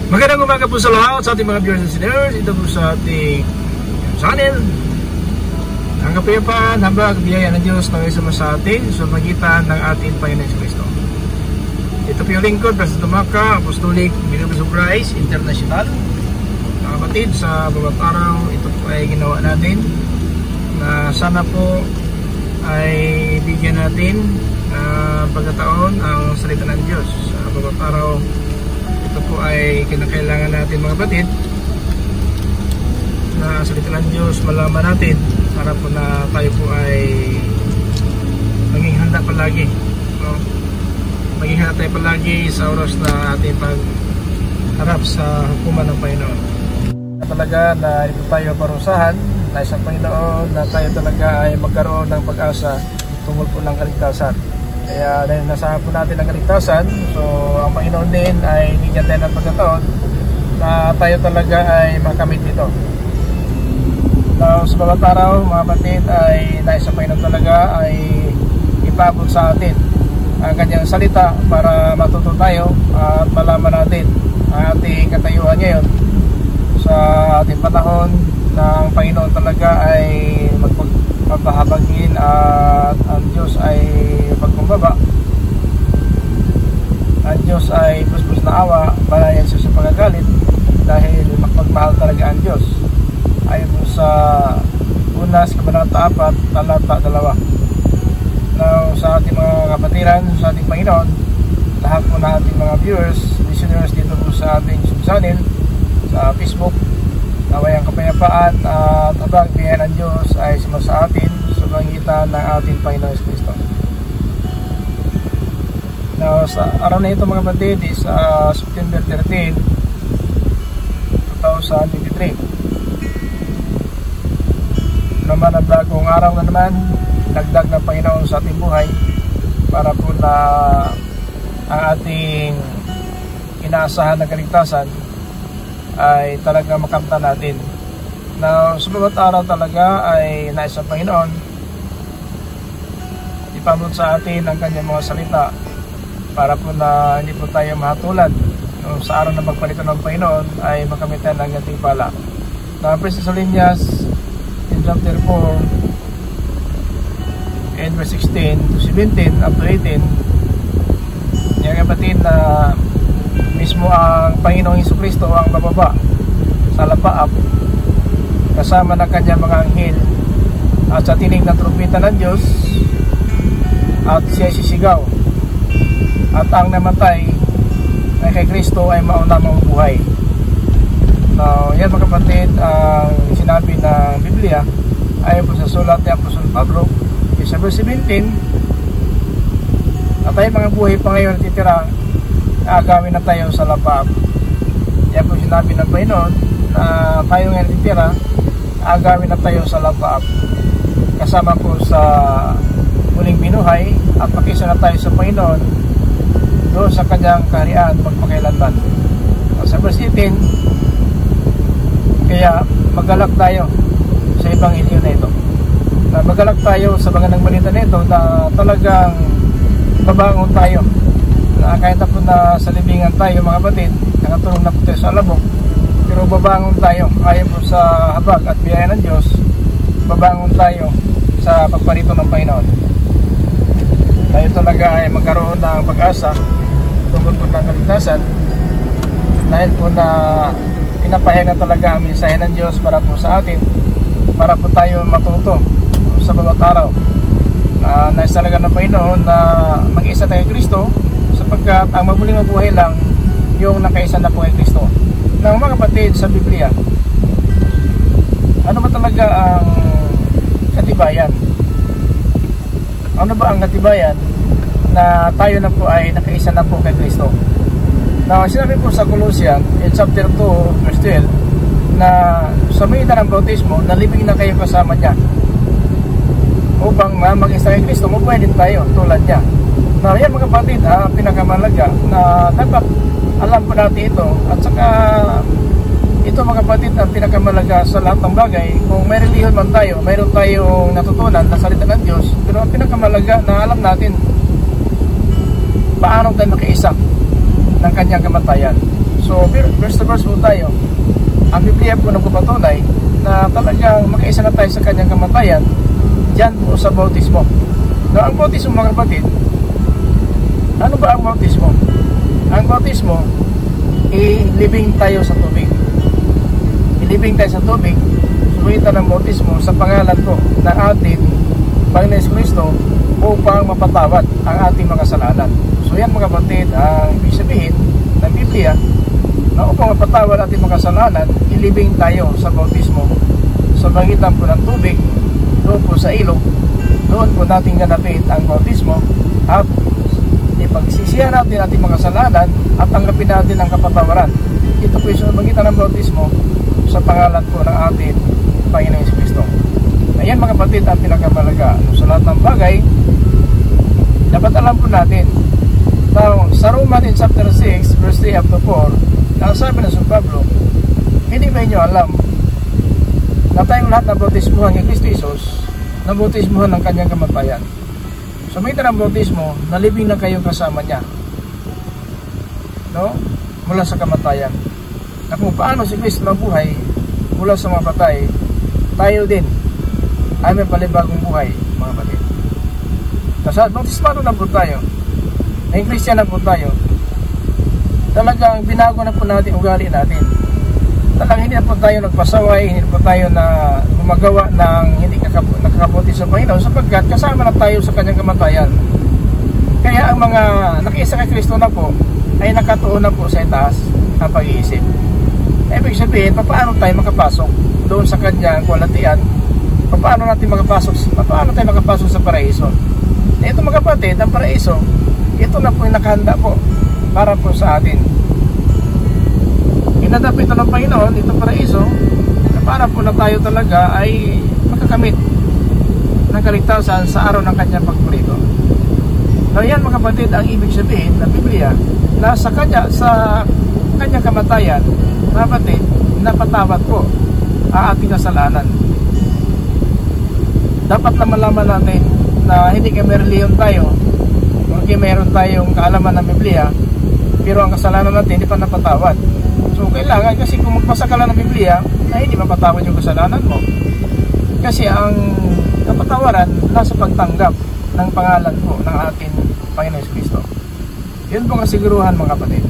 Magandang umaga po sa lahat sa ating mga viewers and listeners. Ito po sa ating channel. Ang kapayapaan, habag, biyaya ng Diyos na isama sa atin sa magitan ng ating Panginoon Kristo. Ito po yung lingkod, Pastor Tumaka, Apostolic Ministry of Christ International. Mga kapatid, sa bawat araw, ito po ay ginawa natin na sana po ay bigyan natin pagkataon ang salita ng Diyos. Sa bawat araw, ito po ay kinakailangan natin mga kapatid na salita ng Diyos malaman natin para po na tayo po ay maging handa palagi, no? Maging handa tayo palagi sa oras na ating pagharap sa hukuman ng Panginoon. Talaga na ito tayo parusahan tayo sa Panginoon, na tayo talaga ay magkaroon ng pag-asa tungkol po ng kaligtasan. Kaya dahil nasahan po natin ang kaligtasan, so ang Panginoon din ay bigyan tayo ng pagkataon na tayo talaga ay makamit ito. Now, sa bawat araw, mga kapatid, ay nais sa Panginoon talaga ay ipabot sa atin ang kanyang salita para matuto tayo at malaman natin ang ating katayuan ngayon sa ating panahon na ang Panginoon talaga ay magpahabagin at ang Diyos ay pagkumbaba. Ang Diyos ay puspos na awa, balayan siya sa pagagalit dahil magmahal talaga ang Diyos. Ayon po sa Unas, Kabanata 4, Talata 2. Now, sa ating mga kapatiran, sa ating Panginoon, lahat po na ating mga viewers, listeners dito po sa ating channel, sa Facebook, naway ang kapayapaan at habang biyaya ng Diyos ay sumasa atin sa pangitan ng ating Panginoon Kristo. Now, sa araw na ito mga kapatid is September 13, 2023. Naman ang bagong araw na naman, dagdag ng Panginoon sa ating buhay para po na ang ating inaasahan na kaligtasan ay talaga makamtan natin. Now, sa bawat araw talaga ay nais sa Panginoon ipamot sa atin ang kanyang mga salita para po na hindi po tayo mahatulan sa araw na magpalitan ng Panginoon ay makamitan ng ating pala. Now, 1 Thessalonians in chapter 4 and verse 16 to 17 up to 18, yung kapatid na mismo ang Panginoong Jesucristo ang bababa sa lapaap kasama ng kanyang mga anghel at sa tinig ng trumpeta ng Diyos at siya sisigaw at ang namatay na kay Kristo ay mauna mabuhay. Now, yan mga kapatid, ang sinabi ng Biblia ay po sa sulat ni Apostol Pablo sa verse 17, at tayo mga buhay pa ngayon natitira, agawin na tayo sa lapaap. Yan po sinabi ng Panginoon na tayo ngayon natitira, agawin na tayo sa lapaap kasama po sa muling binuhay at makisa na tayo sa Panginoon doon sa kanyang kaharian magpakailanman. Sa verse 18, kaya magalak tayo sa Ebanghelyo na ito, na magalak tayo sa mga balita na ito na talagang babangon tayo na kahit na po na sa libingan tayo mga kapatid, nakatulong na po tayo sa alabok, pero babangon tayo ayon po sa habag at biyaya ng Diyos. Babangon tayo sa pagparito ng Panginoon. Tayo talaga ay magkaroon ng pag-asa tungkol po ng kaligtasan dahil po na pinapahinga talaga ang mensahe ng Diyos para po sa atin, para po tayo matuto sa bawat araw na nais talaga ng Panginoon na mag-isa tayo Kristo, sapagkat ang mabuling mabuhay lang yung nakaisa na po kay Kristo. Now mga kapatid, sa Biblia, ano ba talaga ang katibayan? Ano ba ang katibayan na tayo na po ay nakaisa na po kay Kristo? Now, sinabi po sa Colossians in chapter 2 verse 12 na sa magitan ng bautismo, nalibing na kayo kasama niya upang mag-isa kay Kristo, mabuhay din tayo tulad niya. Now, yan mga kapatid, pinakamalaga na dapat alam po natin ito. At saka ito mga kapatid ang pinakamalaga sa lahat ng bagay. Kung may relihiyon man tayo, mayroon tayong natutunan na salita ng Diyos, pero ang pinakamalaga na alam natin paano tayo makiisa ng kanyang kamatayan. So verse to verse po tayo. Ang Biblia po nagpapatunay na talagang makaisa na tayo sa kanyang kamatayan dyan po sa bautismo. No, ang bautismo mga kapatid, ano ba ang bautismo? Ang bautismo, ilibing tayo sa tubig. Ilibing tayo sa tubig, sumitan ng bautismo sa pangalan po ng ating Panginoon Kristo upang mapatawad ang ating mga kasalanan. So yan mga kapatid, ang ibig sabihin ng Biblia na upang mapatawad ating mga kasalanan, ilibing tayo sa bautismo sa pagitan po ng tubig, doon po sa ilog. Doon po natin ganapin ang bautismo at ipagsisihan natin ating mga kasalanan at tanggapin natin ang kapatawaran. Ito po yung pagitan ng bautismo sa pangalan po ng ating Panginoong Kristo. Ayan mga kapatid, ang pinakamalaga sa lahat ng bagay, dapat alam po natin. Now, sa Romans chapter 6 verse 3 up to 4, ang sabi ng San Pablo, hindi ba inyo alam na tayong lahat na bautismuhan ni Kristo Jesus, na bautismuhan ng kanyang kamatayan? So may ng bautismo, nalibing na kayong kasama niya, no? Mula sa kamatayan. Na kung paano si Kristo nabuhay mula sa mga patay, tayo din ay may palibagong buhay mga kapatid. Kasi bautismado na po tayo, ay Christian na po tayo, talagang binago na po natin ugali natin. Talagang hindi na po tayo nagpasaway, hindi na po tayo na gumagawa ng hindi nakakabuti sa Panginoon, sapagkat kasama na tayo sa kanyang kamatayan. Kaya ang mga nakiisa kay Kristo na po ay nakatuon na po sa itaas ang pag-iisip. Ibig sabihin, paano tayo makapasok doon sa kanyang kwalatian? Paano tayo makapasok sa paraiso? Ito mga kapatid, ang paraiso, ito na po yung nakahanda po para po sa atin. Inadap ito ng Panginoon, itong paraiso, para po na tayo talaga ay makakamit ng kaligtasan sa araw ng kanyang pagpurito. So yan mga kapatid, ang ibig sabihin ng Biblia na sa kanyang kamatayan, mga kapatid, napatawad po ang ating kasalanan. Dapat na malaman natin na hindi kami reliyon tayo, porque mayroon tayong kaalaman ng Biblia, pero ang kasalanan natin hindi pa napatawad. So kailangan, kasi kung magbasa ka lang ng Biblia, na hindi mapatawad yung kasalanan mo. Kasi ang kapatawaran nasa pagtanggap ng pangalan po ng ating Panginoon Kristo. Yun po ang kasiguruhan mga kapatid.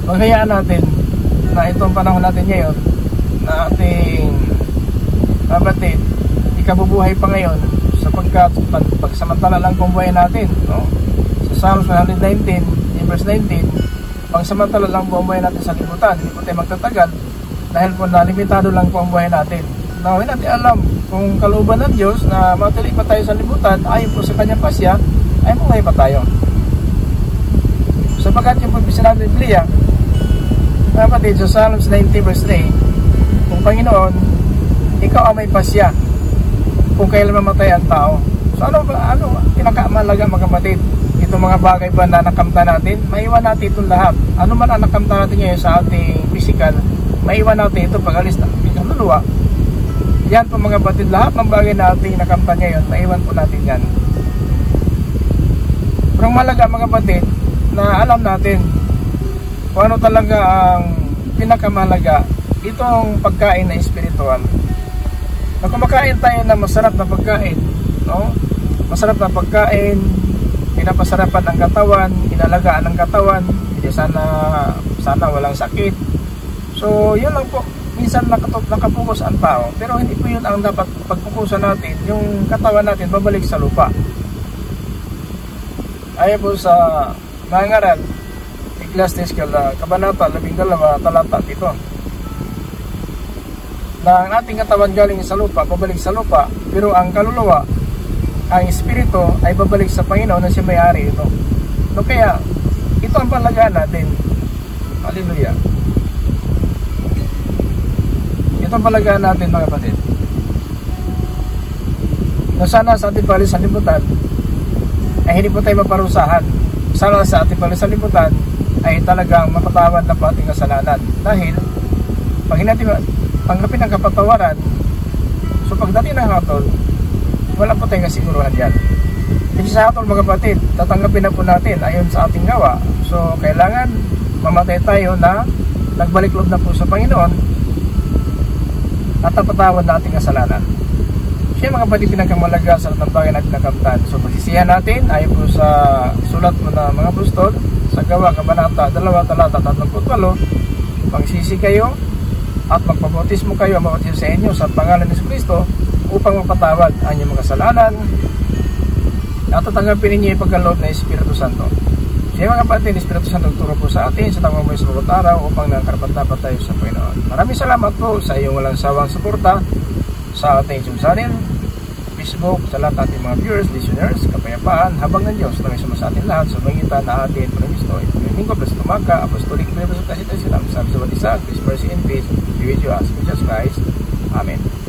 Paghayaan natin na itong panahon natin ngayon na ating kapatid, ikabubuhay pa ngayon sapagkat pagsamantala lang kung buhay natin, no? Sa Psalms 119 verse 19, pagsamantala lang po ang buhay natin sa libutan, hindi po tayo magtatagal dahil po na limitado lang po ang buhay natin. Now, hindi natin alam kung kalooban ng Diyos na matili pa tayo sa libutan, ayon po sa kanyang pasya, ay buhay pa tayo. Sapagkat yung pagbisa natin ng Biblia, kapatid, sa Psalms 90 verse 3, kung Panginoon, ikaw ang may pasya kung kailan mamatay ang tao. So ano pinakamalaga mga kapatid? Itong mga bagay ba na nakamta natin, maiwan natin itong lahat. Ano man ang nakamta natin ngayon sa ating physical, maiwan natin ito pag-alis na kaluluwa. Yan po mga kapatid, lahat ng bagay na ating nakamta ngayon, maiwan po natin yan. Pero malaga mga kapatid, na alam natin kung ano talaga ang pinakamalaga, itong pagkain na espiritual. Na kumakain tayo ng masarap na pagkain, no? Masarap na pagkain, pinapasarapan ang katawan, inalagaan ang katawan, hindi sana walang sakit. So yun lang po, minsan nakapokus ang tao, pero hindi po yun ang dapat pagpukusan natin. Yung katawan natin babalik sa lupa. Ayon po sa mga ngaral, Ecclesiastes Kabanata 12 talata 7, na ang ating katawan galing sa lupa, babalik sa lupa, pero ang kaluluwa, ang espiritu ay babalik sa Panginoon na siya may-ari ito. So kaya, ito ang palagaan natin. Hallelujah. Ito ang palagaan natin mga kapatid. Na sana sa ating palisalimutan ay hindi po tayo maparusahan. Sana sa ating palisalimutan ay talagang mapatawad na po ating kasalanan. Dahil, pag hindi natin tanggapin ang kapatawaran, so pagdating ng hatol, wala po tayong kasiguruhan yan. Kasi sa hatol mga kapatid, tatanggapin na po natin ayon sa ating gawa. So kailangan mamatay tayo na nagbalik loob na po sa Panginoon at napatawad na ating kasalanan. Siya mga kapatid, pinagkamalaga sa lahat ng bagay na pinakamtan. So pagsisihan natin ayon po sa sulat mo na mga apostol sa Gawa, Kabanata 2, talata 38, magsisi kayo at magpabautismo kayo ang bawat isa sa inyo sa pangalan ni Kristo upang mapatawad ang inyong mga kasalanan at tatanggapin ninyo yung pagkaloob ng Espiritu Santo. Siya mga kapatid, Espiritu Santo turo po sa atin sa tamang buhay sa bawat araw upang nakarapat-dapat tayo sa Panginoon. Maraming salamat po sa iyong walang sawang suporta sa ating YouTube channel, Facebook, sa lahat ng ating mga viewers, listeners, kapayapaan, habang ng Diyos na may suma sa atin lahat sa magitan na atin Kristo. Ito ko, plus tumaga, apostolic, may presentasi tayo sila. Sabi sa bawat isa, peace, mercy, and peace be with you as Jesus Christ. Amen.